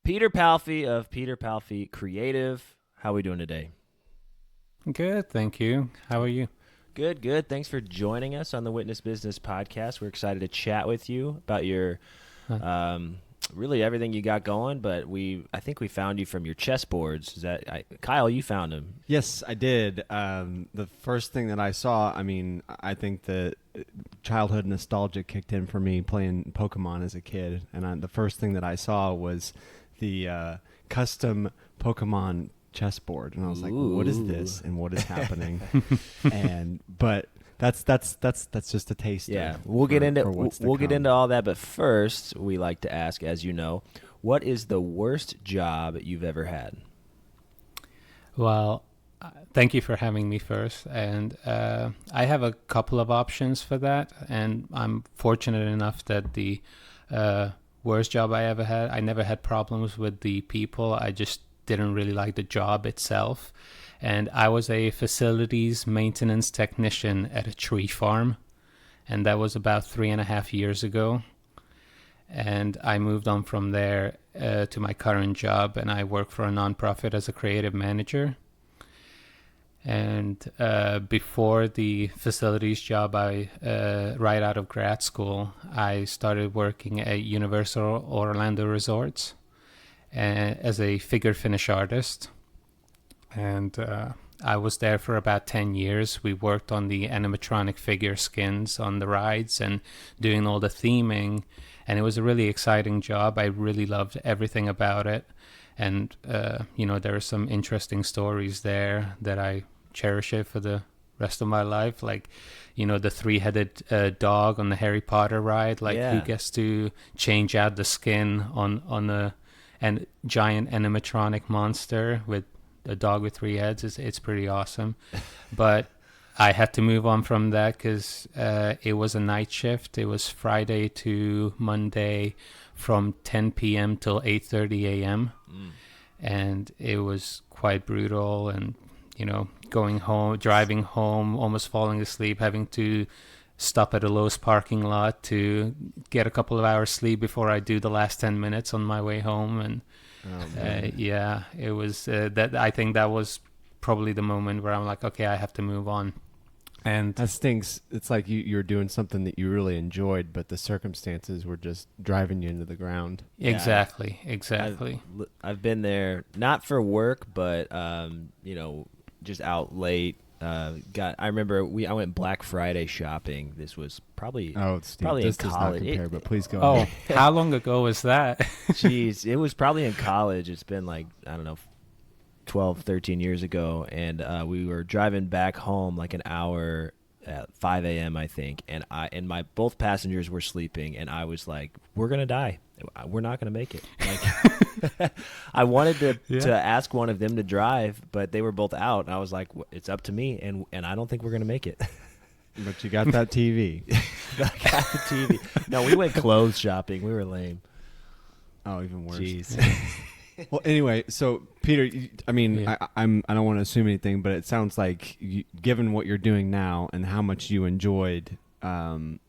Peter Palfi of Peter Palfi Creative. How are we doing today? Good, thank you. How are you? Good, good. Thanks for joining us on the Witness Business Podcast. We're excited to chat with you about your um, really everything you got going. But I think we found you from your chessboards. Kyle? You found them. Yes, I did. The first thing that I saw, I think the childhood nostalgia kicked in for me playing Pokemon as a kid. And the first thing that I saw was the custom Pokemon chessboard. And I was like, what is this and what is happening? But that's just a taste. Yeah, we'll get into all that. But first, we like to ask, as you know, what is the worst job you've ever had? Well, thank you for having me first. And I have a couple of options for that. And I'm fortunate enough that the worst job I ever had, I never had problems with the people. I just didn't really like the job itself. And I was a facilities maintenance technician at a tree farm. And that was about 3.5 years ago. And I moved on from there to my current job, and I work for a nonprofit as a creative manager. And before the facilities job, right out of grad school, I started working at Universal Orlando Resorts as a figure finish artist. And I was there for about 10 years. We worked on the animatronic figure skins on the rides and doing all the theming. And it was a really exciting job. I really loved everything about it. And, there are some interesting stories there that I cherish it for the rest of my life. Like, the three-headed dog on the Harry Potter ride, who gets to change out the skin on a giant animatronic monster with a dog with three heads. It's pretty awesome. But I had to move on from that because it was a night shift. It was Friday to Monday from 10 p.m. till 8:30 a.m. And it was quite brutal. And, going home, driving home, almost falling asleep, having to stop at a Lowe's parking lot to get a couple of hours sleep before I do the last 10 minutes on my way home. And it was that. I think that was probably the moment where I'm like, okay, I have to move on. And that stinks. It's like you're doing something that you really enjoyed, but the circumstances were just driving you into the ground. Exactly. I've been there, not for work, but just out late. I remember I went Black Friday shopping. This was probably probably in college. Does not compare, but please go. Oh, how long ago was that? Jeez, it was probably in college. It's been like, I don't know, 12, 13 years ago, and we were driving back home like an hour at 5 a.m. I think, and both passengers were sleeping, and I was like, we're gonna die. We're not gonna make it. Like, I wanted to ask one of them to drive, but they were both out, and I was like, it's up to me, and I don't think we're gonna make it. But you got that TV. I got the TV. No, we went clothes shopping. We were lame. Oh, even worse. Jeez. Well, anyway, so Peter, I don't want to assume anything, but it sounds like given what you're doing now and how much you enjoyed, doing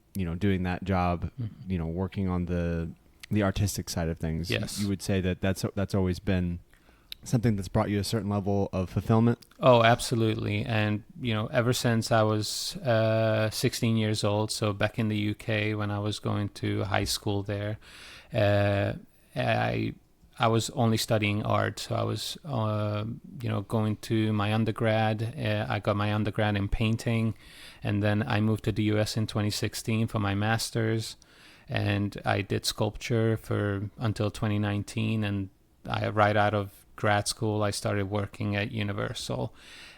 that job, working on the artistic side of things, yes, you would say that's always been something that's brought you a certain level of fulfillment. Oh, absolutely. And ever since I was 16 years old, so back in the UK when I was going to high school there, I was only studying art. So I was, going to my undergrad. I got my undergrad in painting, and then I moved to the US in 2016 for my master's, and I did sculpture until 2019. And right out of grad school, I started working at Universal.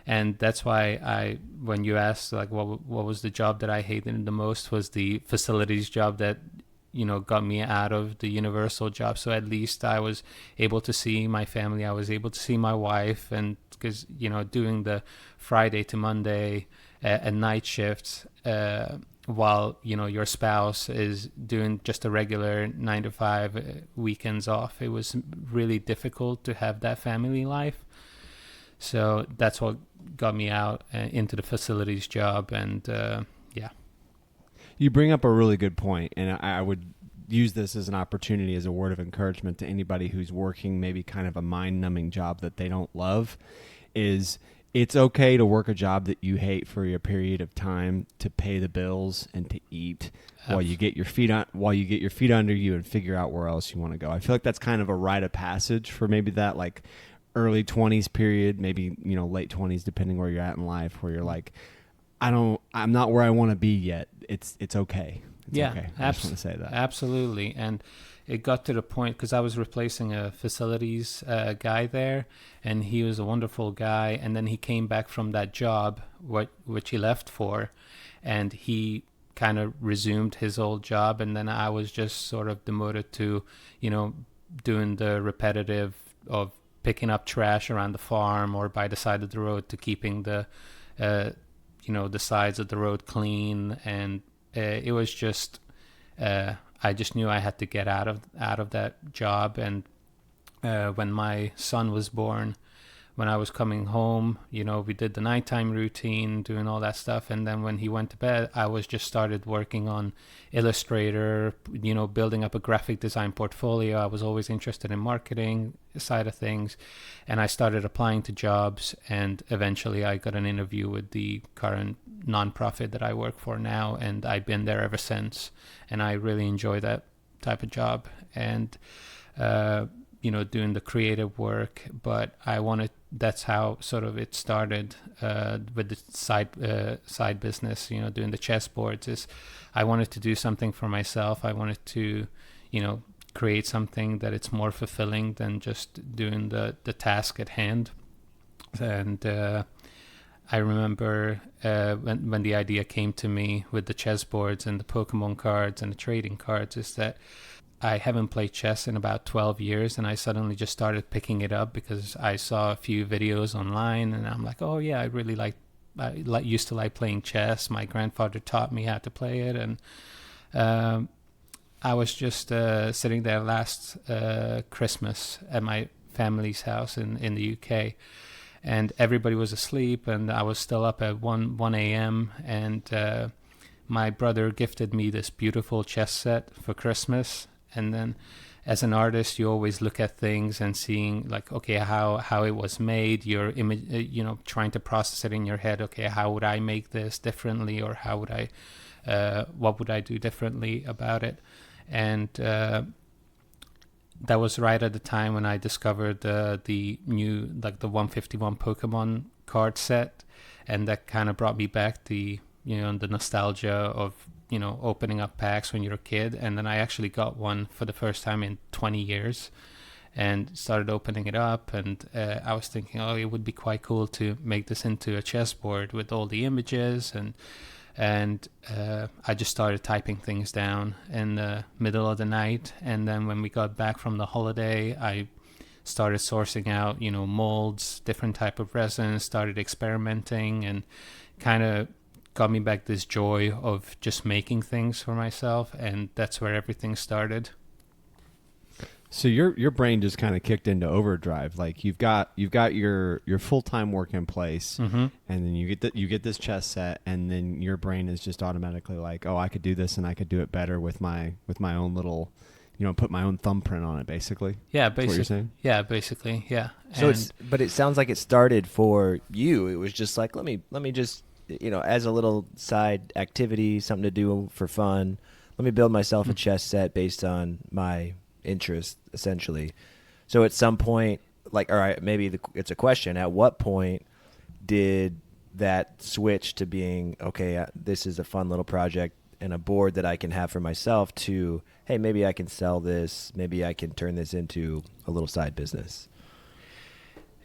And that's why when you asked like what was the job that I hated the most, was the facilities job that got me out of the Universal job. So at least I was able to see my family. I was able to see my wife, and because doing the Friday to Monday a night shift while your spouse is doing just a regular 9 to 5 weekends off, it was really difficult to have that family life. So that's what got me out into the facilities job. And you bring up a really good point, and I would use this as an opportunity, as a word of encouragement to anybody who's working maybe kind of a mind-numbing job that they don't love, is it's okay to work a job that you hate for a period of time to pay the bills and to eat while you get your feet under you and figure out where else you want to go. I feel like that's kind of a rite of passage for maybe that like early 20s period, maybe, you know, late 20s, depending where you're at in life, where you're like, I'm not where I want to be yet. It's okay. It's okay. I just want to say that. Absolutely. And it got to the point, because I was replacing a facilities guy there, and he was a wonderful guy. And then he came back from that job, which he left for, and he kind of resumed his old job. And then I was just sort of demoted to, you know, doing the repetitive of picking up trash around the farm or by the side of the road, to keeping the, you know, the sides of the road clean. And it was just, I just knew I had to get out of that job. And when my son was born, when I was coming home, you know, we did the nighttime routine, doing all that stuff. And then when he went to bed, I was just started working on Illustrator, you know, building up a graphic design portfolio. I was always interested in marketing side of things. And I started applying to jobs, and eventually I got an interview with the current nonprofit that I work for now. And I've been there ever since. And I really enjoy that type of job. And, you know, doing the creative work, but that's how sort of it started with the side business, you know, doing the chessboards. Is I wanted to do something for myself. I wanted to, you know, create something that it's more fulfilling than just doing the task at hand. And I remember when the idea came to me with the chessboards and the Pokemon cards and the trading cards, is that I haven't played chess in about 12 years, and I suddenly just started picking it up because I saw a few videos online, and I'm like, oh yeah, I used to like playing chess. My grandfather taught me how to play it, and I was just sitting there last Christmas at my family's house in the UK, and everybody was asleep, and I was still up at 1 a.m., and my brother gifted me this beautiful chess set for Christmas. And then as an artist, you always look at things and seeing like, okay, how it was made, your image, you know, trying to process it in your head. Okay, how would I make this differently, or how would what would I do differently about it? And that was right at the time when I discovered the new, like the 151 Pokemon card set. And that kind of brought me back the nostalgia of, you know, opening up packs when you're a kid. And then I actually got one for the first time in 20 years and started opening it up. And I was thinking, oh, it would be quite cool to make this into a chessboard with all the images. And I just started typing things down in the middle of the night. And then when we got back from the holiday, I started sourcing out, you know, molds, different type of resins, started experimenting, and kind of got me back this joy of just making things for myself. And that's where everything started. So your brain just kind of kicked into overdrive. Like you've got your full-time work in place, Mm-hmm. and then you get this chess set, and then your brain is just automatically like, oh, I could do this, and I could do it better with my own little, you know, put my own thumbprint on it, basically. Yeah, That's what you're saying? Yeah, basically, yeah. So but it sounds like it started for you. It was just like, let me just, you know, as a little side activity, something to do for fun. Let me build myself a chess set based on my interest, essentially. So at some point, like, all right, maybe it's a question. At what point did that switch to being, okay, this is a fun little project and a board that I can have for myself, to, hey, maybe I can sell this. Maybe I can turn this into a little side business?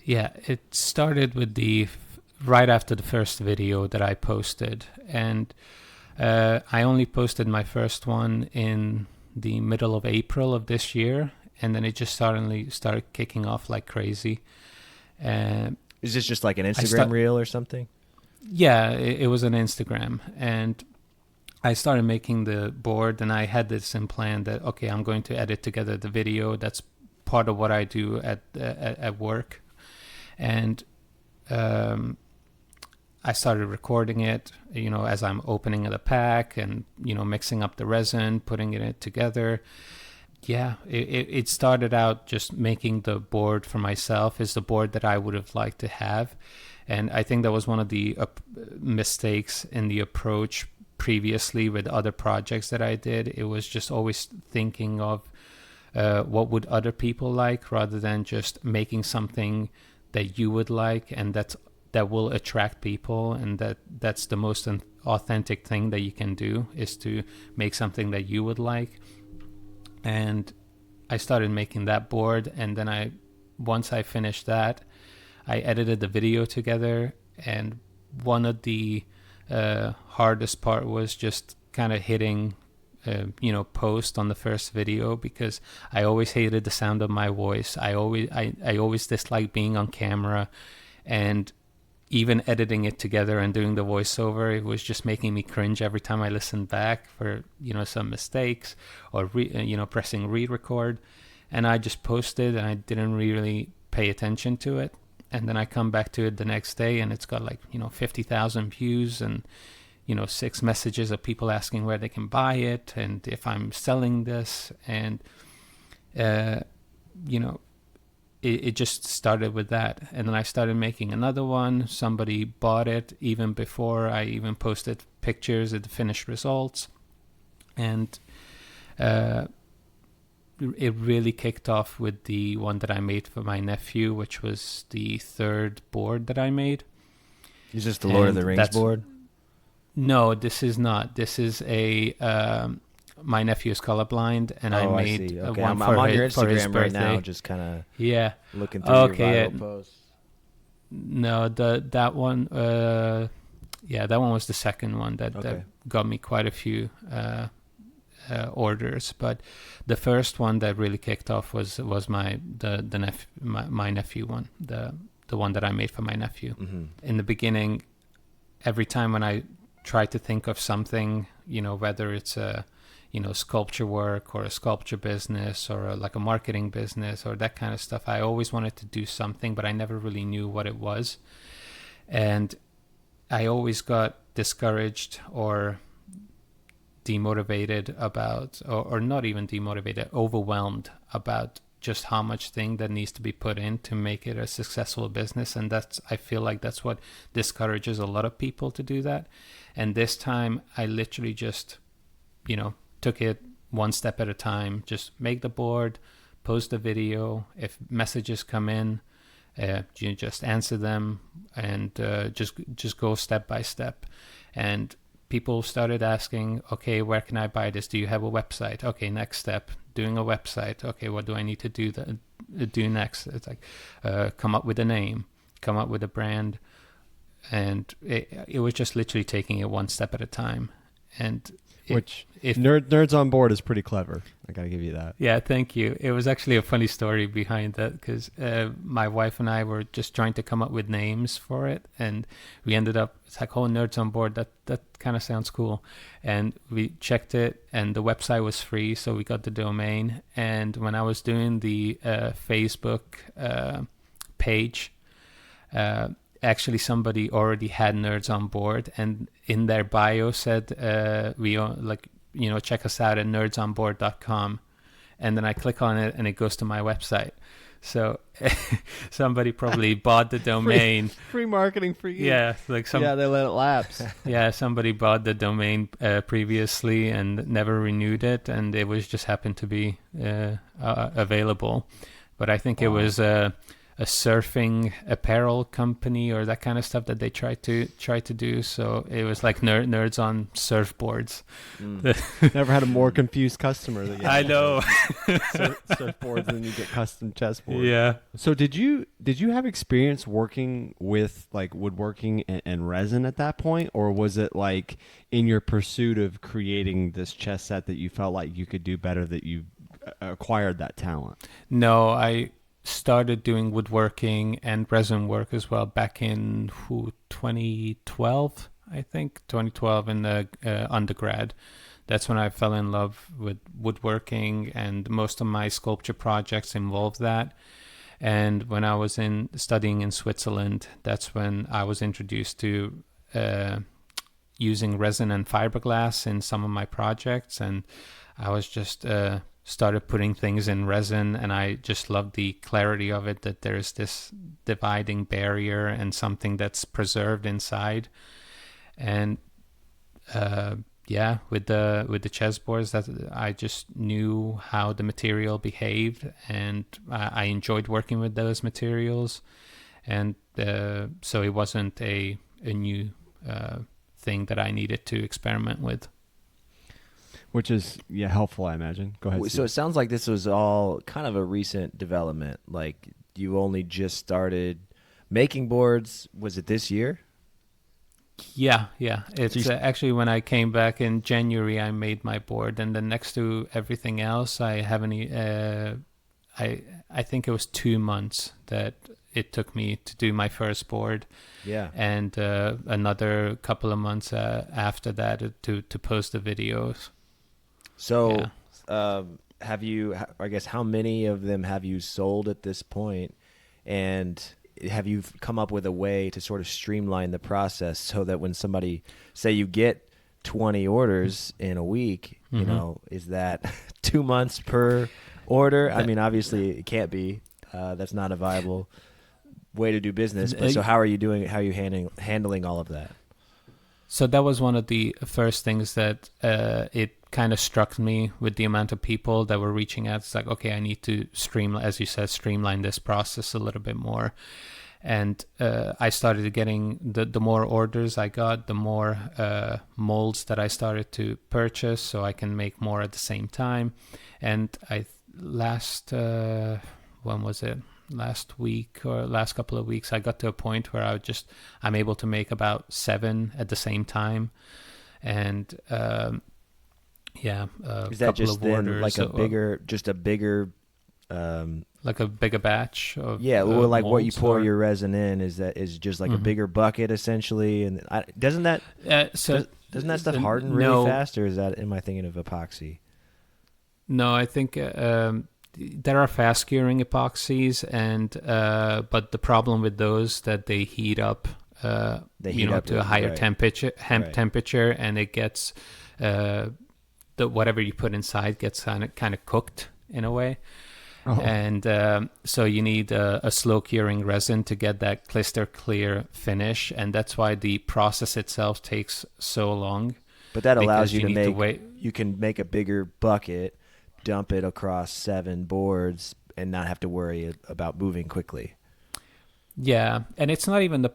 Yeah, it started with right after the first video that I posted. And I only posted my first one in the middle of April of this year, and then it just suddenly started kicking off like crazy. Is this just like an Instagram reel or something? Yeah, it was an Instagram, and I started making the board, and I had this in plan that, okay, I'm going to edit together the video. That's part of what I do at work. And I started recording it, as I'm opening the pack and, mixing up the resin, putting it together. Yeah, it started out just making the board for myself is the board that I would have liked to have. And I think that was one of the mistakes in the approach previously with other projects that I did. It was just always thinking of what would other people like rather than just making something that you would like and that will attract people, and that's the most authentic thing that you can do is to make something that you would like. And I started making that board, and then once I finished that, I edited the video together, and one of the hardest part was just kind of hitting post on the first video, because I always hated the sound of my voice. I always disliked being on camera, and even editing it together and doing the voiceover, it was just making me cringe every time I listened back for some mistakes or pressing re-record. And I just posted and I didn't really pay attention to it. And then I come back to it the next day and it's got 50,000 views and 6 messages of people asking where they can buy it and if I'm selling this. And it just started with that. And then I started making another one. Somebody bought it even before I even posted pictures of the finished results. And it really kicked off with the one that I made for my nephew, which was the 3rd board that I made. Is this the Lord of the Rings board? No, this is not. This is a my nephew is colorblind, and I made okay. one I'm for on your his Instagram right birthday. now, just kind of looking through your viral posts. No, that one, that one was the second one that got me quite a few orders. But the first one that really kicked off was my nephew one, the one that I made for my nephew. Mm-hmm. In the beginning, every time when I tried to think of something, whether it's a sculpture work or a sculpture business or a marketing business or that kind of stuff, I always wanted to do something, but I never really knew what it was. And I always got discouraged or demotivated about, or not even demotivated, overwhelmed about just how much thing that needs to be put in to make it a successful business. And I feel like that's what discourages a lot of people to do that. And this time I literally just, took it one step at a time. Just make the board, post the video. If messages come in, you just answer them, and just go step by step. And people started asking, okay, where can I buy this? Do you have a website? Okay, next step, doing a website. Okay, what do I need to do next? It's like come up with a name, come up with a brand. And it was just literally taking it one step at a time. And Nerds on Board is pretty clever. I gotta give you that. Yeah, thank you. It was actually a funny story behind that, because my wife and I were just trying to come up with names for it, and we ended up, it's like, oh, Nerds on Board, that kind of sounds cool. And we checked it, and the website was free, so we got the domain. And when I was doing the Facebook page, actually somebody already had Nerds on Board, and in their bio said check us out at nerdsonboard.com. And then I click on it and it goes to my website. So somebody probably bought the domain. Free marketing for you. Yeah, they let it lapse. Yeah, somebody bought the domain previously and never renewed it, and it was just happened to be available. But I think it was a surfing apparel company or that kind of stuff that they tried to do. So it was like nerds on surfboards. Never had a more confused customer. I know. Surfboards, and then you get custom chessboards. Yeah. So did you have experience working with woodworking and resin at that point, or was it in your pursuit of creating this chess set that you felt like you could do better, that you acquired that talent? No, I started doing woodworking and resin work as well back in 2012, I think 2012 in the undergrad. That's when I fell in love with woodworking, and most of my sculpture projects involved that. And when I was studying in Switzerland, that's when I was introduced to using resin and fiberglass in some of my projects, and I was just started putting things in resin, and I just love the clarity of it, that there's this dividing barrier and something that's preserved inside. And with the chessboards, that I just knew how the material behaved, and I enjoyed working with those materials. And so it wasn't a new thing that I needed to experiment with. Which is helpful, I imagine. Go ahead. So Steve. it sounds like this was all kind of a recent development. Like you only just started making boards. Was it this year? Yeah. It's actually when I came back in January, I made my board, and then next to everything else, I haven't. I think it was 2 months that it took me to do my first board. Yeah. And another couple of months after that to post the videos. So, have you? I guess how many of them have you sold at this point, and have you come up with a way to sort of streamline the process so that when somebody, say, you get 20 orders in a week, you know, is that 2 months per order? I mean, obviously it can't be. That's not a viable way to do business. But so how are you doing? How are you handling all of that? So that was one of the first things that it kind of struck me with the amount of people that were reaching out. It's like, okay, I need to as you said, streamline this process a little bit more. And I started getting the more orders I got, the more molds that I started to purchase, so I can make more at the same time. And last week or last couple of weeks, I got to a point where I'm able to make about 7 at the same time. And is that just then like a bigger like a bigger batch of or like what you pour or, your resin in is just like a bigger bucket essentially, and doesn't that doesn't that stuff harden really fast, or am I thinking of epoxy? No, I think there are fast curing epoxies, and but the problem with those that they heat up to a higher temperature, and it gets whatever you put inside gets kind of cooked in a way. Oh. And so you need a slow curing resin to get that crystal clear finish, and that's why the process itself takes so long. But that allows you you can make a bigger bucket, dump it across 7 boards, and not have to worry about moving quickly. Yeah, and it's not even the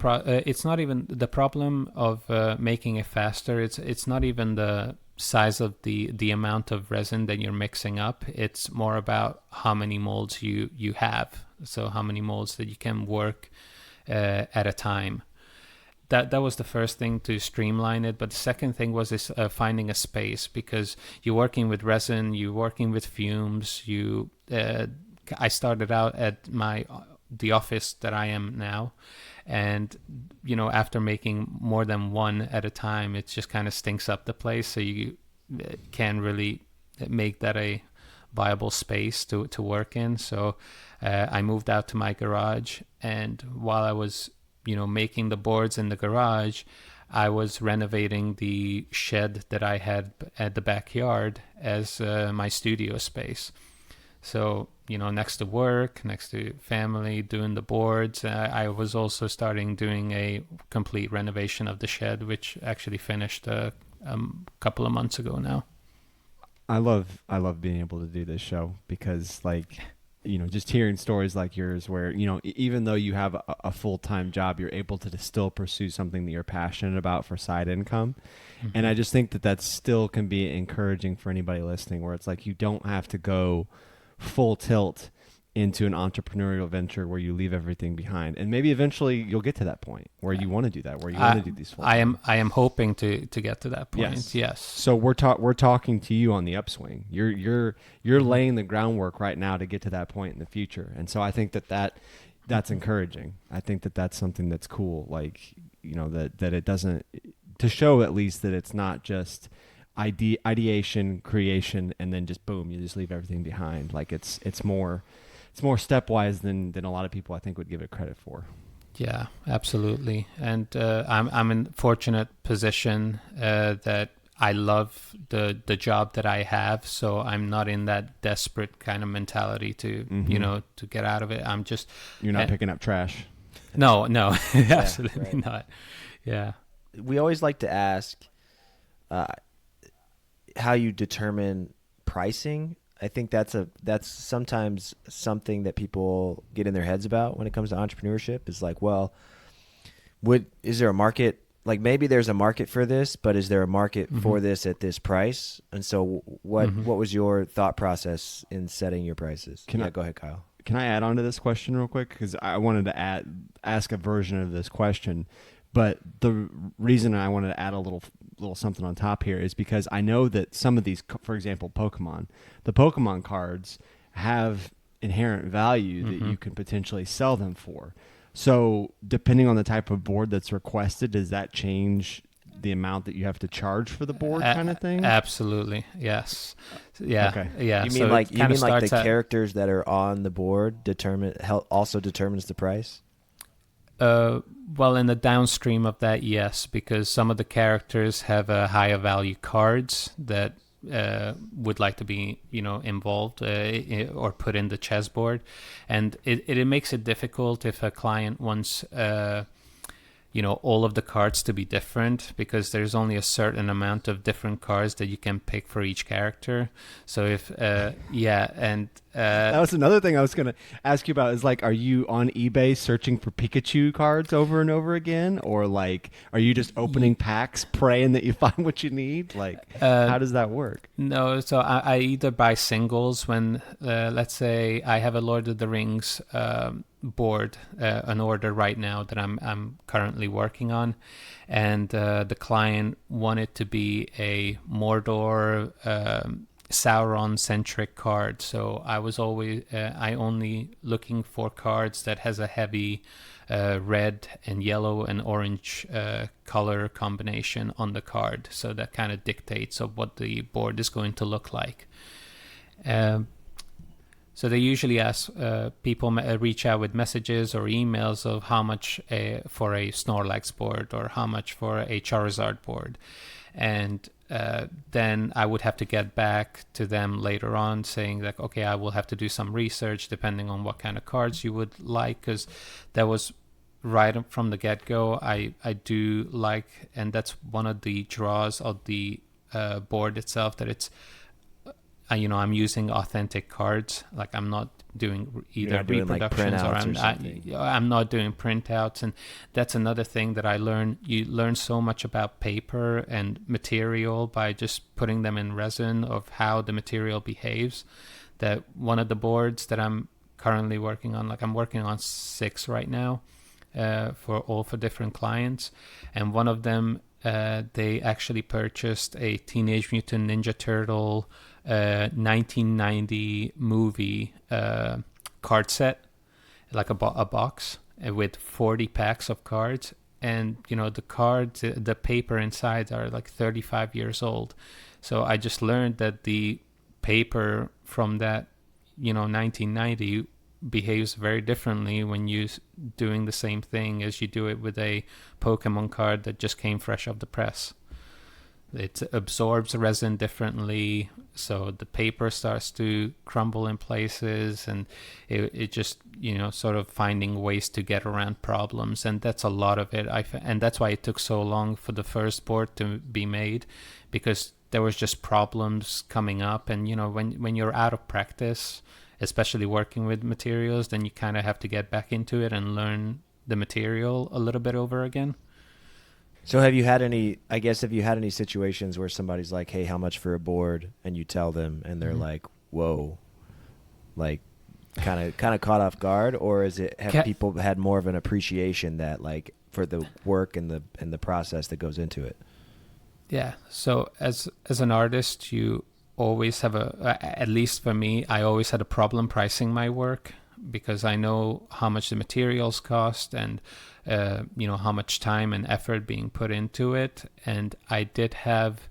problem of making it faster. It's not even the size of the amount of resin that you're mixing up. It's more about how many molds you have. So how many molds that you can work at a time. That was the first thing to streamline it. But the second thing was finding a space, because you're working with resin, you're working with fumes. I started out at the office that I am now, and after making more than one at a time, it just kind of stinks up the place, so you can't really make that a viable space to work in. So I moved out to my garage, and while I was making the boards in the garage, I was renovating the shed that I had at the backyard as my studio space. So, next to work, next to family, doing the boards, I was also starting doing a complete renovation of the shed, which actually finished a couple of months ago now. I love being able to do this show because, just hearing stories like yours where, even though you have a full-time job, you're able to still pursue something that you're passionate about for side income. Mm-hmm. And I just think that still can be encouraging for anybody listening, where it's like you don't have to go full tilt into an entrepreneurial venture where you leave everything behind, and maybe eventually you'll get to that point where you want to do that, where you want to do these full time. I am hoping to get to that point. Yes. So we're talking to you on the upswing. You're laying the groundwork right now to get to that point in the future, and so I think that's encouraging. I think that's something that's cool, that it doesn't, to show at least that it's not just ideation, creation, and then just boom, you just leave everything behind. Like it's more stepwise than a lot of people I think would give it credit for. Yeah, absolutely. And I'm in a fortunate position that I love the job that I have, so I'm not in that desperate kind of mentality to to get out of it. I'm just You're not picking up trash. no, absolutely right. not. Yeah. We always like to ask uh, how you determine pricing. I think that's sometimes something that people get in their heads about when it comes to entrepreneurship. Is like, well, is there a market? Like maybe there's a market for this, but is there a market for this at this price? And so, what was your thought process in setting your prices? Go ahead, Kyle. Can I add on to this question real quick? Because I wanted to ask a version of this question, but the reason I wanted to add a little something on top here is because I know that some of these, for example, the Pokemon cards have inherent value that you can potentially sell them for. So depending on the type of board that's requested, does that change the amount that you have to charge for the board kind of thing? Absolutely. Yes. Yeah. Okay. Yeah. You mean the characters that are on the board also determines the price? Well, in the downstream of that, yes, because some of the characters have higher value cards that would like to be, involved or put in the chessboard, and it makes it difficult if a client wants all of the cards to be different, because there's only a certain amount of different cards that you can pick for each character. So if that was another thing I was going to ask you about, is like, are you on eBay searching for Pikachu cards over and over again, or like are you just opening packs praying that you find what you need? Like how does that work? No, so I either buy singles when let's say I have a Lord of the Rings board, an order right now that I'm currently working on, and the client wanted to be a Mordor Sauron centric card, so I was always I only looking for cards that has a heavy red and yellow and orange color combination on the card, so that kind of dictates of what the board is going to look like. So they usually ask people reach out with messages or emails of how much for a Snorlax board or how much for a Charizard board. And then I would have to get back to them later on saying that, okay, I will have to do some research depending on what kind of cards you would like, because that was right from the get-go. I do like, and that's one of the draws of the board itself, that it's I'm using authentic cards. Like I'm not doing either reproductions or I'm not doing printouts. And that's another thing that I learned. You learn so much about paper and material by just putting them in resin, of how the material behaves. That one of the boards that I'm currently working on, like I'm working on 6 right now, for different clients, and one of them they actually purchased a Teenage Mutant Ninja Turtle 1990 movie card set, like a box with 40 packs of cards, and the cards, the paper inside are like 35 years old. So I just learned that the paper from that 1990 behaves very differently when you doing the same thing as you do it with a Pokemon card that just came fresh off the press. It absorbs resin differently, so the paper starts to crumble in places, and it just sort of finding ways to get around problems, and that's a lot of it. And that's why it took so long for the first board to be made, because there was just problems coming up, and when you're out of practice, especially working with materials, then you kind of have to get back into it and learn the material a little bit over again. So have you had any situations where somebody's like, hey, how much for a board? And you tell them and they're like, whoa, like kind of caught off guard? Or have people had more of an appreciation that, like, for the work and the process that goes into it? Yeah. So as an artist, you always have at least for me, I always had a problem pricing my work, because I know how much the materials cost and how much time and effort being put into it. And I did have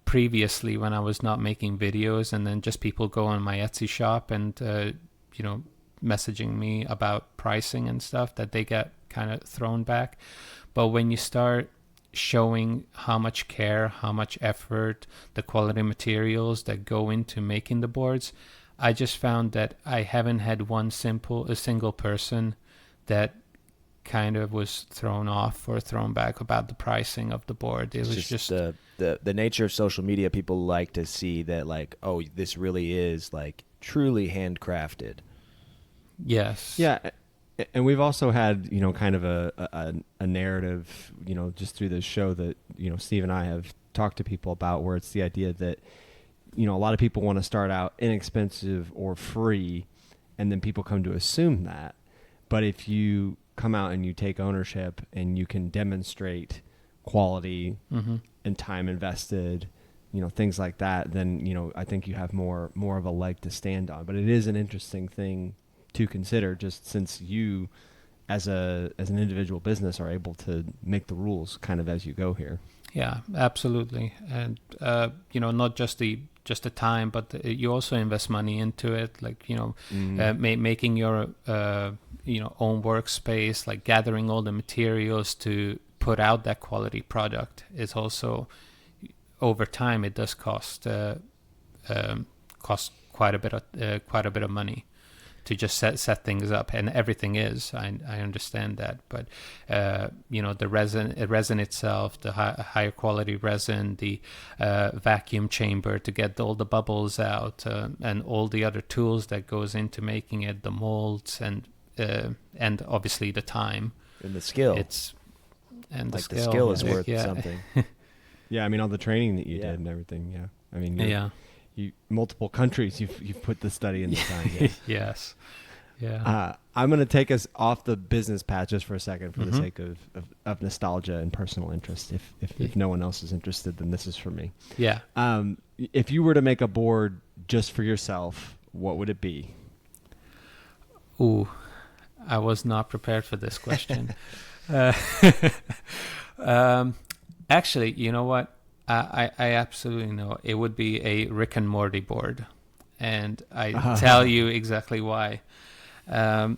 previously, when I was not making videos, and then just people go on my Etsy shop and messaging me about pricing and stuff, that they get kind of thrown back. But when you start showing how much care, how much effort, the quality materials that go into making the boards, I just found that I haven't had a single person that kind of was thrown off or thrown back about the pricing of the board. It was just the nature of social media. People like to see that, like, oh, this really is like truly handcrafted. Yes. Yeah. And we've also had, kind of a narrative, just through this show that, Steve and I have talked to people about, where it's the idea that, a lot of people want to start out inexpensive or free, and then people come to assume that. But if you come out and you take ownership and you can demonstrate quality and time invested, things like that, then, I think you have more of a leg to stand on. But it is an interesting thing to consider, just since you as an individual business are able to make the rules kind of as you go here. Yeah, absolutely. And not just the time, but you also invest money into it, like making your own workspace, like gathering all the materials to put out that quality product is also, over time, it does cost quite a bit of money to just set things up, and everything is. I understand that, but the resin itself, the higher quality resin, the vacuum chamber to get all the bubbles out, and all the other tools that goes into making it, the molds, and obviously the time and the skill. The skill is worth something. Yeah, I mean, all the training that you did and everything. Yeah, I mean, you multiple countries you've put the study in the time. Yeah. Yes. Yeah. I'm going to take us off the business path just for a second for the sake of nostalgia and personal interest. If no one else is interested, then this is for me. Yeah. If you were to make a board just for yourself, what would it be? Ooh, I was not prepared for this question. Actually, you know what? I absolutely know. It would be a Rick and Morty board. And I tell you exactly why. I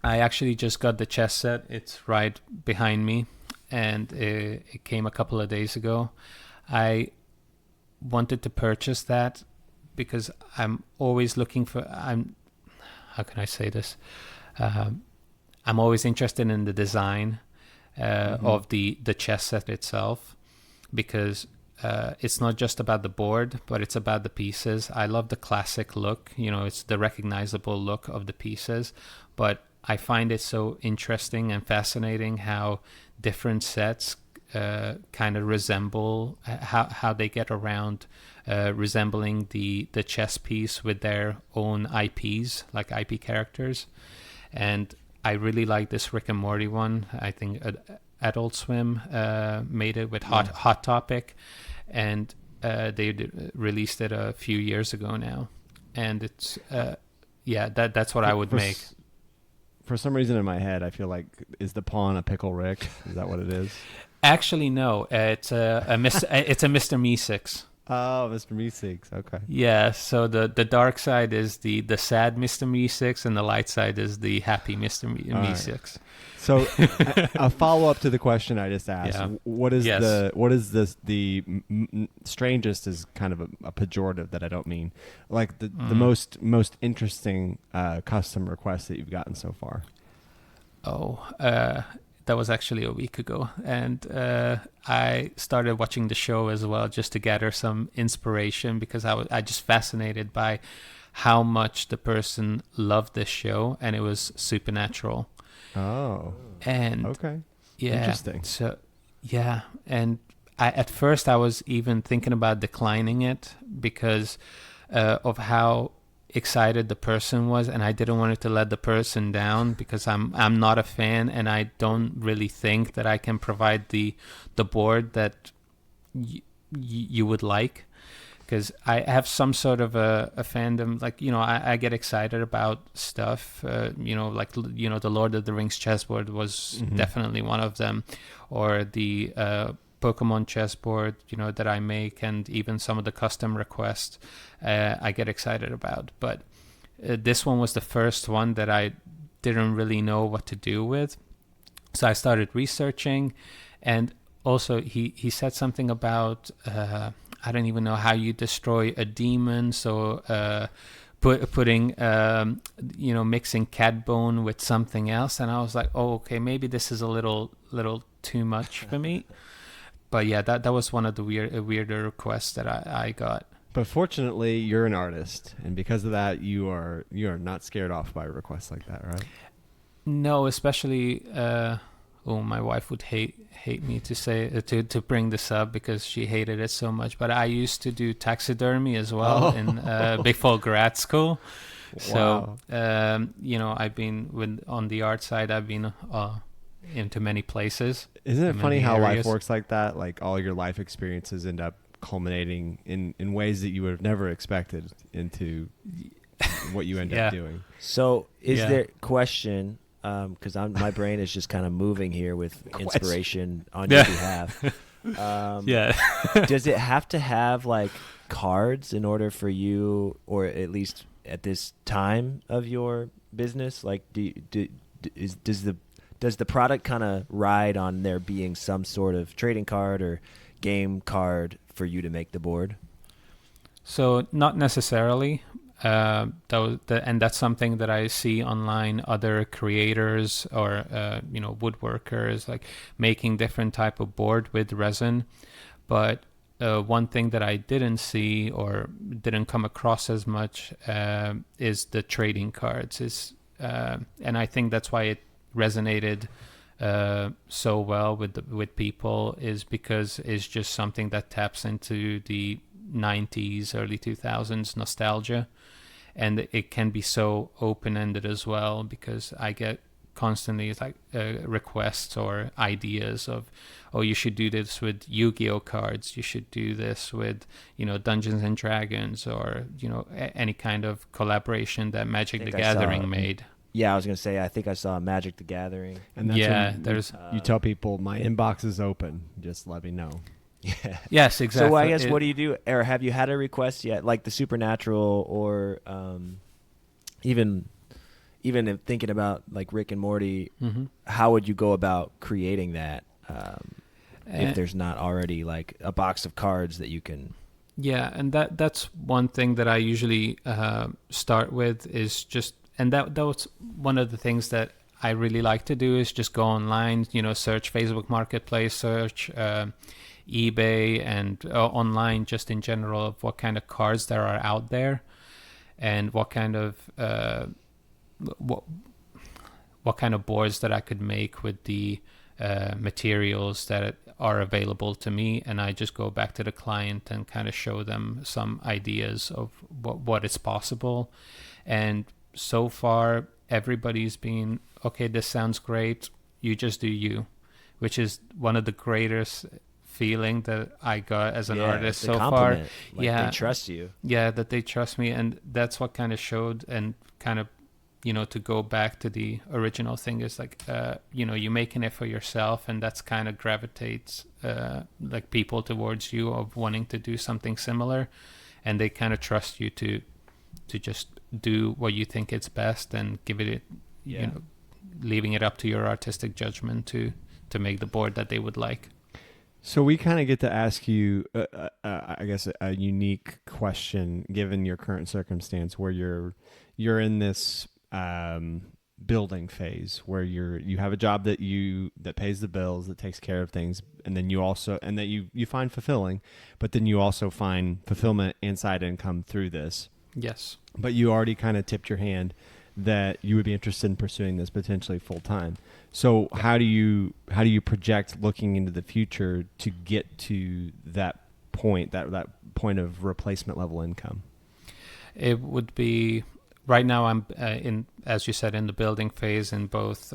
actually just got the chess set. It's right behind me. And it came a couple of days ago. I wanted to purchase that because I'm always looking for... how can I say this? I'm always interested in the design of the chess set itself. Because it's not just about the board, but it's about the pieces. I love the classic look, it's the recognizable look of the pieces, but I find it so interesting and fascinating how different sets kind of resemble, how they get around resembling the chess piece with their own IPs, like IP characters. And I really like this Rick and Morty one. I think Adult Swim made it with Hot Topic, and they released it a few years ago now, and it's that's what I would make. For some reason in my head, I feel like, is the pawn a Pickle Rick? Is that what it is? Actually, no. It's a Mr. Meeseeks. Oh, Mr. Meeseeks. Okay. Yeah. So the dark side is the sad Mr. Meeseeks, and the light side is the happy Mr. Meeseeks. Right. So a follow up to the question I just asked: what is the strangest is kind of a pejorative that I don't mean, like the most interesting custom request that you've gotten so far? That was actually a week ago, and I started watching the show as well just to gather some inspiration, because I just fascinated by how much the person loved this show, and it was Supernatural. Oh. And okay. Yeah. Interesting. So yeah, and at first I was even thinking about declining it because of how excited the person was, and I didn't want it to let the person down, because I'm not a fan, and I don't really think that I can provide the board that you would like, because I have some sort of a fandom, like, I get excited about stuff, like, the Lord of the Rings chessboard was definitely one of them, or the Pokemon chessboard, that I make, and even some of the custom requests I get excited about. But this one was the first one that I didn't really know what to do with. So I started researching, and also he said something about I don't even know how you destroy a demon. So putting mixing cat bone with something else, and I was like, oh, okay, maybe this is a little too much for me. But yeah, that was one of the weirder requests that I got. But fortunately, you're an artist, and because of that, you are not scared off by requests like that, right? No, especially my wife would hate me to say to bring this up because she hated it so much. But I used to do taxidermy as well before grad school. Wow. So I've been on the art side. I've been into many places. Isn't it funny how areas. life works like that? Like all your life experiences end up culminating in ways that you would have never expected into what you end up doing. So is there question, because my brain is just kind of moving here with inspiration on your behalf. Does it have to have like cards in order for you, or at least at this time of your business? Like, does the product kind of ride on there being some sort of trading card or game card for you to make the board? So not necessarily. And that's something that I see online. Other creators or woodworkers like making different type of board with resin. But one thing that I didn't see or didn't come across as much is the trading cards. And I think that's why it resonated so well with people, is because it's just something that taps into the 90s, early 2000s nostalgia, and it can be so open-ended as well, because I get constantly like requests or ideas of, oh, you should do this with Yu-Gi-Oh cards, you should do this with Dungeons and Dragons, or any kind of collaboration that Magic the Gathering made. Yeah, I was gonna say, I think I saw Magic the Gathering. And that's when you tell people my inbox is open, just let me know. Yeah. Yes, exactly. So I guess what do you do, or have you had a request yet, like the Supernatural, or even in thinking about like Rick and Morty? Mm-hmm. How would you go about creating that if there's not already like a box of cards that you can? Yeah, and that's one thing that I usually start with, is just, and that was one of the things that I really like to do, is just go online, search Facebook Marketplace, search eBay, and online just in general of what kind of cards there are out there, and what kind of what kind of boards that I could make with the materials that are available to me. And I just go back to the client and kind of show them some ideas of what is possible. And so far, everybody's been, okay, this sounds great, you just do you, which is one of the greatest feeling that I got as an artist so far. Like, they trust you. Yeah, that they trust me, and that's what kind of showed, and kind of, to go back to the original thing is like, you're making it for yourself, and that's kind of gravitates like people towards you of wanting to do something similar, and they kind of trust you to just do what you think is best, and give it, leaving it up to your artistic judgment to make the board that they would like. So we kind of get to ask you, I guess, a unique question given your current circumstance, where you're in this building phase, where you have a job that pays the bills, that takes care of things, and then that you find fulfilling, but then you also find fulfillment and side income through this. Yes. But you already kind of tipped your hand that you would be interested in pursuing this potentially full time. So how do you project looking into the future to get to that point, that point of replacement level income? It would be, right now I'm in, as you said, in the building phase, in both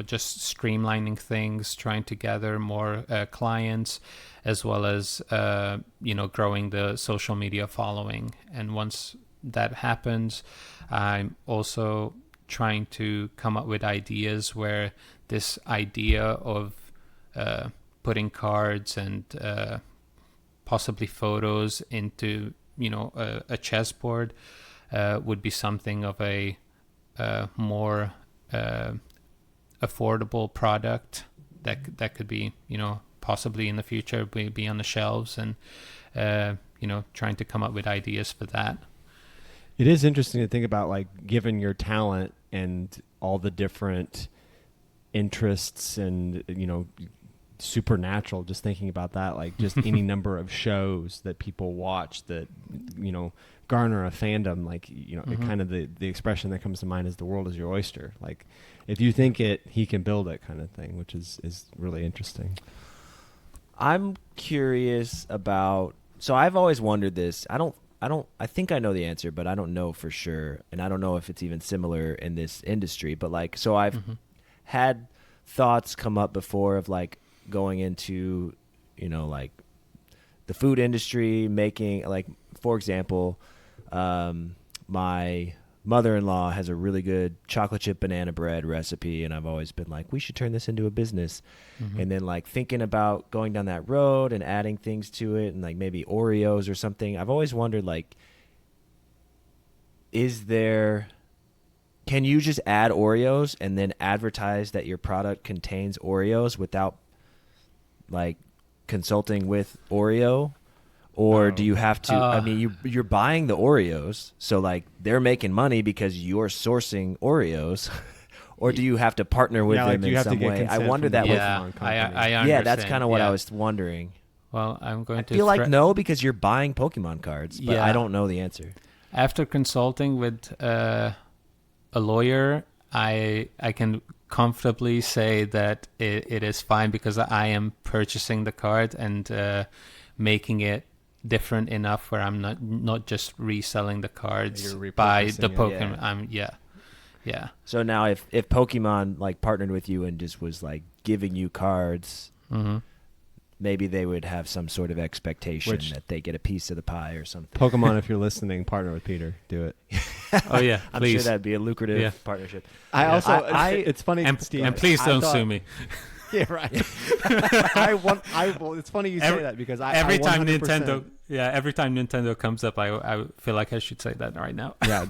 just streamlining things, trying to gather more clients, as well as growing the social media following. And once that happens, I'm also trying to come up with ideas where this idea of putting cards and possibly photos into a chessboard, would be something of a more affordable product that could be, possibly in the future be on the shelves, and trying to come up with ideas for that. It is interesting to think about, like, given your talent and all the different interests and, supernatural, just thinking about that, like just any number of shows that people watch that, garner a fandom, like, kind of the expression that comes to mind is the world is your oyster. Like, if you think it, he can build it, kind of thing, which is really interesting. I'm curious about, so I've always wondered this. I think I know the answer, but I don't know for sure. And I don't know if it's even similar in this industry, but like, so I've had thoughts come up before of like going into, like the food industry, making, like, for example, my mother-in-law has a really good chocolate chip banana bread recipe, and I've always been like, we should turn this into a business. And then like thinking about going down that road and adding things to it, and like maybe Oreos or something. I've always wondered, like, can you just add Oreos and then advertise that your product contains Oreos without like consulting with Oreo? Or do you have to, I mean, you're buying the Oreos, so like they're making money because you're sourcing Oreos. Or do you have to partner with them in some way? I wonder that. I understand. Yeah, that's kind of what I was wondering. Well, I feel like no, because you're buying Pokemon cards, but I don't know the answer. After consulting with a lawyer, I can comfortably say that it is fine, because I am purchasing the card and making it different enough where I'm not just reselling the cards by the Pokemon. Yeah. So now if Pokemon like partnered with you and just was like giving you cards, maybe they would have some sort of expectation that they get a piece of the pie or something. Pokemon, if you're listening, partner with Peter. Do it. Oh yeah, I'm sure that'd be a lucrative partnership. It's funny, Steve. And please don't sue me. Yeah, right. It's funny you say that, because every time Nintendo comes up, I feel like I should say that right now. Yeah,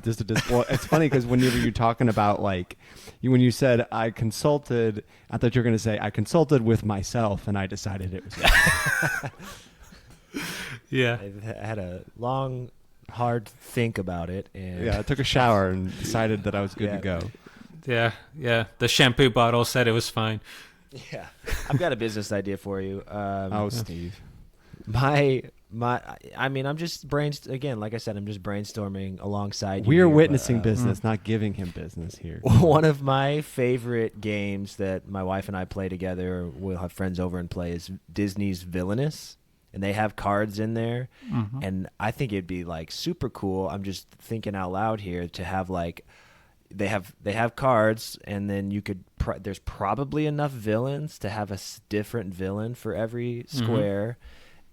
well, it's funny because whenever you're talking about, like, when you said I consulted, I thought you were going to say I consulted with myself and I decided it was. Yeah, I had a long, hard think about it, and I took a shower and decided that I was good to go. Yeah. The shampoo bottle said it was fine. Yeah, I've got a business idea for you. Steve. I mean, I'm just again, like I said, I'm just brainstorming alongside you. We are witnessing business, not giving him business here. One of my favorite games that my wife and I play together, we'll have friends over and play, is Disney's Villainous. And they have cards in there. And I think it'd be like super cool. I'm just thinking out loud here to have like, they have cards, and then you could there's probably enough villains to have a different villain for every square.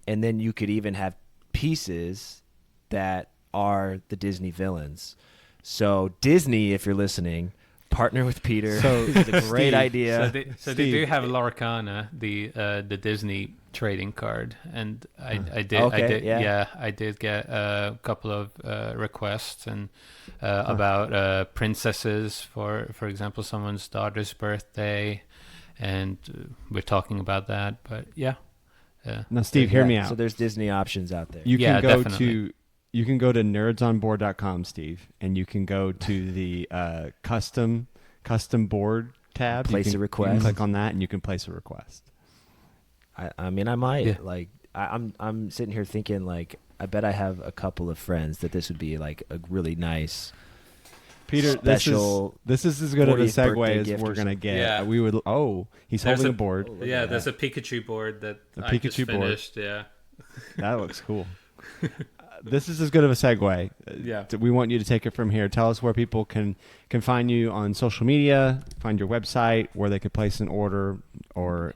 And then you could even have pieces that are the Disney villains. So Disney, if you're listening, partner with Peter. So it's a great idea. So they do have Lorcana, the Disney trading card, and I did get a couple of requests and about princesses, for example, someone's daughter's birthday, and we're talking about that. But now, Steve, hear me out. So there's Disney options out there. You can go to nerdsonboard.com, Steve, and you can go to the custom board tab. Place a request. You can click on that, and you can place a request. I mean, I might like. I'm sitting here thinking, like, I bet I have a couple of friends that this would be like a really nice. Peter, special. This is as good of a segue as we're gonna get. Yeah. We would. Oh, he's holding a board. There's a Pikachu board that I just finished. Yeah, that looks cool. This is as good of a segue. We want you to take it from here. Tell us where people can find you on social media, find your website, where they could place an order, or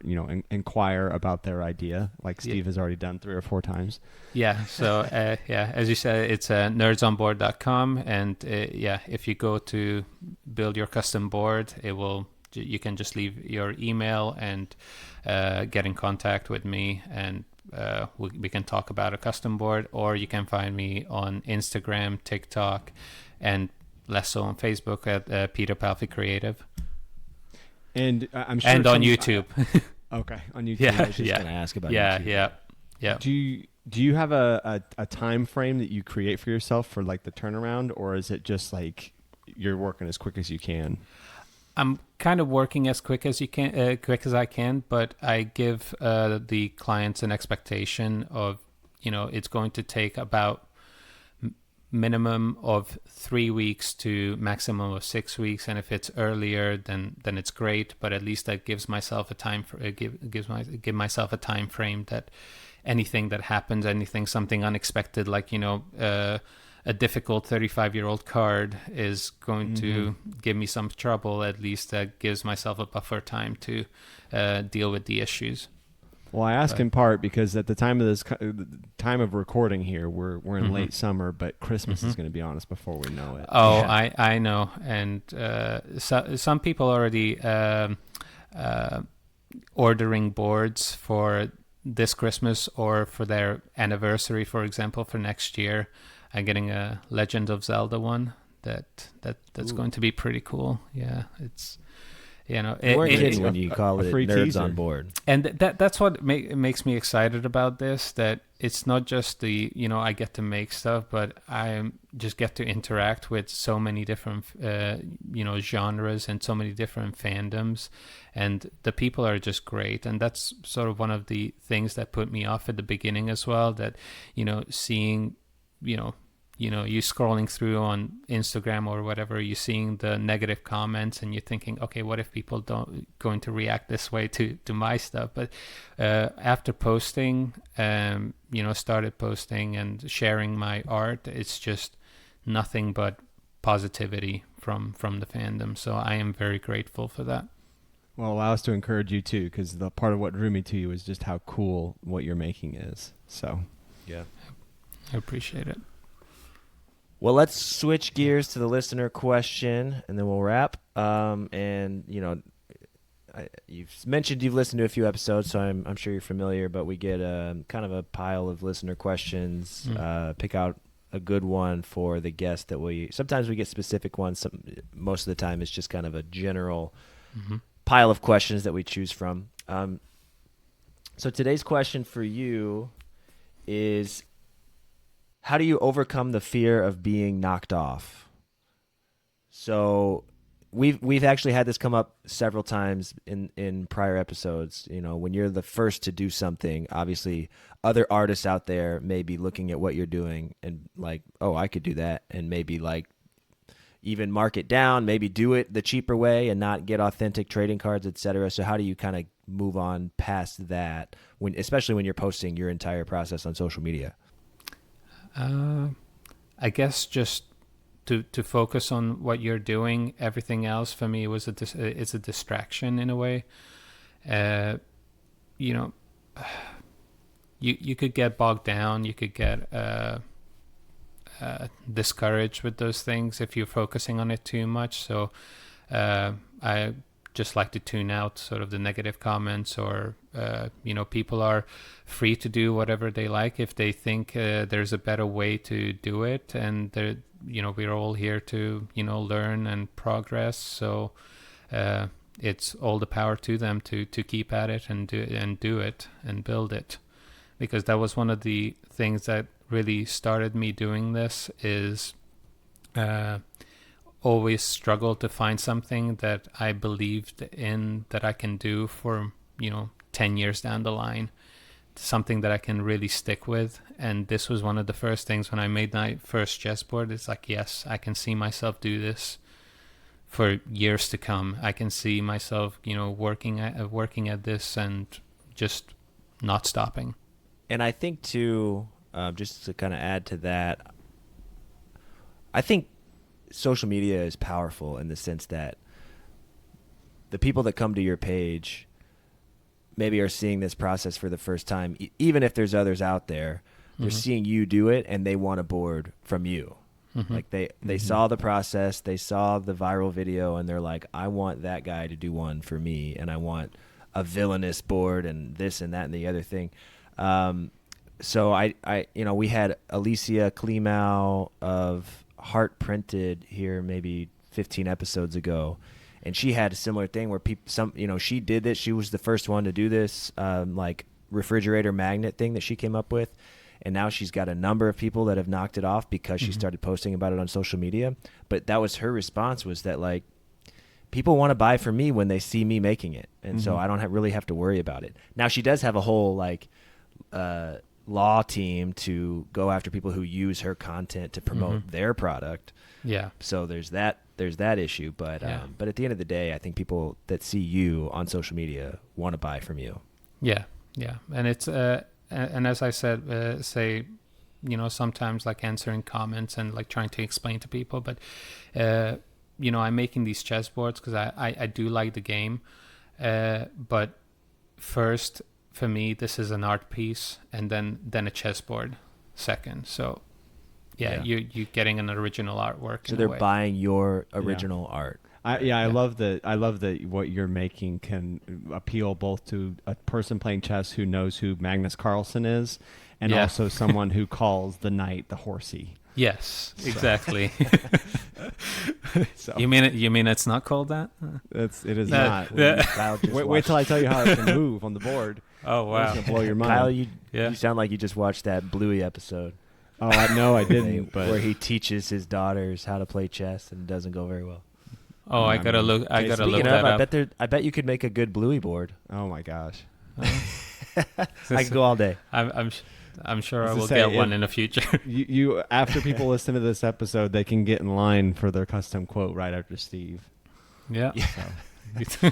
inquire about their idea, like Steve has already done 3 or 4 times. Yeah. So as you said, it's nerdsonboard.com, and if you go to build your custom board, you can just leave your email and get in contact with me, and we can talk about a custom board, or you can find me on Instagram, TikTok, and less so on Facebook at Peter Palfi Creative. And I'm sure. And on YouTube. Okay, on YouTube. Yeah, I was just going to ask about yeah, YouTube. yeah. Do you have a time frame that you create for yourself for like the turnaround, or is it just like you're working as quick as you can? I'm kind of working as quick as I can, but I give the clients an expectation of, it's going to take about minimum of 3 weeks to maximum of 6 weeks, and if it's earlier, then it's great. But at least that gives myself a time give myself a time frame that anything that happens, something unexpected, like a difficult 35-year-old card is going to give me some trouble. At least that gives myself a buffer time to deal with the issues. Well, I ask in part because at the time of recording here, we're in late summer, but Christmas is going to be on us before we know it. Oh, yeah. I know, and some people already ordering boards for this Christmas or for their anniversary, for example, for next year. I'm getting a Legend of Zelda one that's Ooh. Going to be pretty cool. Yeah, it's. You weren't kidding when you call it Nerds teaser. on Board. And that's what makes me excited about this, that it's not just I get to make stuff, but I just get to interact with so many different, genres and so many different fandoms. And the people are just great. And that's sort of one of the things that put me off at the beginning as well, that, seeing, you scrolling through on Instagram or whatever, you're seeing the negative comments and you're thinking, okay, what if people don't going to react this way to my stuff? But after posting, started posting and sharing my art, it's just nothing but positivity from the fandom. So I am very grateful for that. Well, allow us to encourage you too, because the part of what drew me to you is just how cool what you're making is. So, yeah, I appreciate it. Well, let's switch gears to the listener question, and then we'll wrap. You've mentioned you've listened to a few episodes, so I'm sure you're familiar, but we get kind of a pile of listener questions, pick out a good one for the guest sometimes we get specific ones. Most of the time it's just kind of a general pile of questions that we choose from. So today's question for you is, how do you overcome the fear of being knocked off? So we've actually had this come up several times in prior episodes. When you're the first to do something, obviously other artists out there may be looking at what you're doing and like, oh, I could do that, and maybe like even mark it down, maybe do it the cheaper way and not get authentic trading cards, etc. So how do you kind of move on past that, especially when you're posting your entire process on social media? I guess just to focus on what you're doing. Everything else for me was it's a distraction in a way. You could get bogged down. You could get discouraged with those things if you're focusing on it too much. So I just like to tune out sort of the negative comments, or people are free to do whatever they like if they think there's a better way to do it, and we're all here to learn and progress. So it's all the power to them to keep at it and do it and build it, because that was one of the things that really started me doing this. Is always struggled to find something that I believed in, that I can do for 10 years down the line, something that I can really stick with. And this was one of the first things when I made my first chessboard. It's like, yes, I can see myself do this for years to come. I can see myself working at this and just not stopping. And I think too, just to kind of add to that, I think social media is powerful in the sense that the people that come to your page maybe are seeing this process for the first time. Even if there's others out there, they're seeing you do it and they want a board from you. Like they saw the process, they saw the viral video, and they're like, I want that guy to do one for me, and I want a villainous board and this and that and the other thing. So we had Alicia Klimau of Heart Printed here maybe 15 episodes ago, and she had a similar thing where she did this. She was the first one to do this, like refrigerator magnet thing that she came up with. And now she's got a number of people that have knocked it off because she started posting about it on social media. But that was her response, was that like, people want to buy from me when they see me making it. And so I don't really have to worry about it. Now she does have a whole like law team to go after people who use her content to promote their product. Yeah. So there's that issue. But at the end of the day, I think people that see you on social media want to buy from you. Yeah. Yeah. And it's, and as I said, sometimes like answering comments and like trying to explain to people, but, I'm making these chessboards because I do like the game. But first, for me, this is an art piece, and then a chessboard second. So, you're getting an original artwork. So they're buying your original art. I love that what you're making can appeal both to a person playing chess who knows who Magnus Carlsen is, and also someone who calls the knight the horsey. Yes, exactly. So. You mean it's not called that? It is not. Wait till I tell you how it can move on the board. Oh wow! It's gonna blow your mind. Kyle, you sound like you just watched that Bluey episode. Oh, no, I didn't. But where he teaches his daughters how to play chess and it doesn't go very well. Oh, I gotta look that up. I bet you could make a good Bluey board. Oh my gosh! I could go all day. I'm sure I will get one in the future. you after people listen to this episode, they can get in line for their custom quote right after Steve. Yeah. So.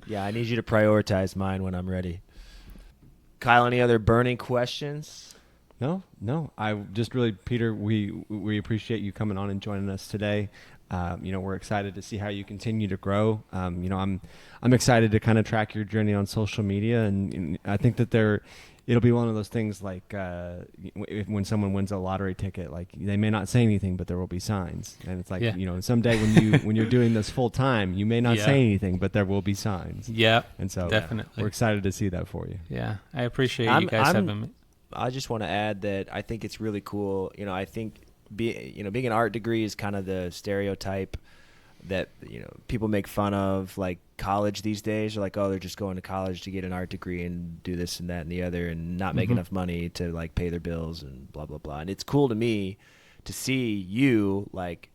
Yeah, I need you to prioritize mine when I'm ready. Kyle, any other burning questions? No. I just really, Peter, we appreciate you coming on and joining us today. We're excited to see how you continue to grow. I'm excited to kind of track your journey on social media, and I think that it'll be one of those things like when someone wins a lottery ticket, like they may not say anything, but there will be signs. And it's like, someday when you're doing this full time, you may not say anything, but there will be signs. Yeah. And so definitely we're excited to see that for you. Yeah. I appreciate you guys having me. I just want to add that I think it's really cool. I think being an art degree is kind of the stereotype that people make fun of, like college these days. They're like, oh, they're just going to college to get an art degree and do this and that and the other and not make enough money to like pay their bills and blah blah blah. And it's cool to me to see you like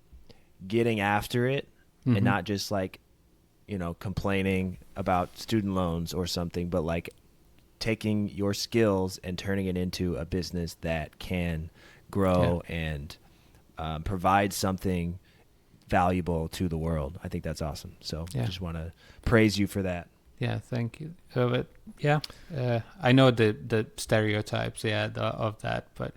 getting after it and not just like complaining about student loans or something, but like taking your skills and turning it into a business that can grow and provide something valuable to the world. I think that's awesome. So I just want to praise you for that. Yeah, thank you. I know the stereotypes, of that, but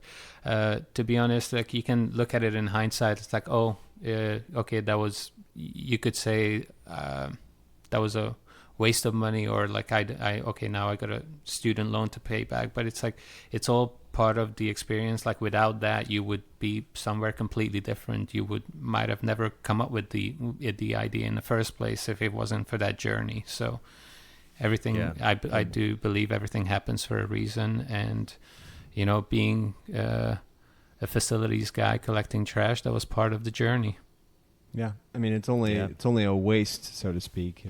to be honest, like you can look at it in hindsight. It's like, okay, you could say that was a waste of money, or like now I got a student loan to pay back. But it's like it's all part of the experience. Like without that, you would be somewhere completely different. You might have never come up with the idea in the first place if it wasn't for that journey. So everything, I do believe everything happens for a reason. And being a facilities guy collecting trash, that was part of the journey. Yeah, I mean it's only a waste, so to speak,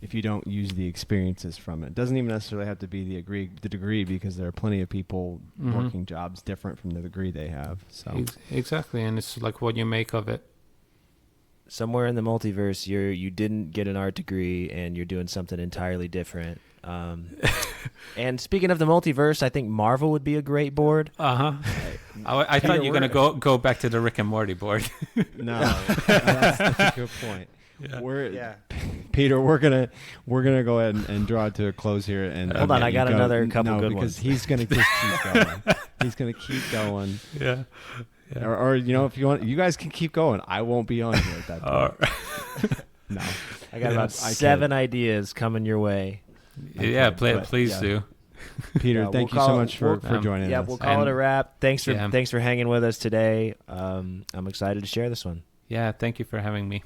if you don't use the experiences from it. It doesn't even necessarily have to be the degree, because there are plenty of people working jobs different from the degree they have. So exactly, and it's like what you make of it. Somewhere in the multiverse, you didn't get an art degree and you're doing something entirely different. And speaking of the multiverse, I think Marvel would be a great board. I thought you were gonna go back to the Rick and Morty board. No, that's a good point. Yeah. Peter, we're gonna go ahead and draw it to a close here. And hold on, I got another couple good ones. Because he's gonna just keep going. He's gonna keep going. Yeah. Or if you want, you guys can keep going. I won't be on here at that point. No, I got about 7 ideas coming your way. Please do. Peter, thank you so much for joining us. Yeah, we'll call it a wrap. Thanks for hanging with us today. I'm excited to share this one. Yeah, thank you for having me.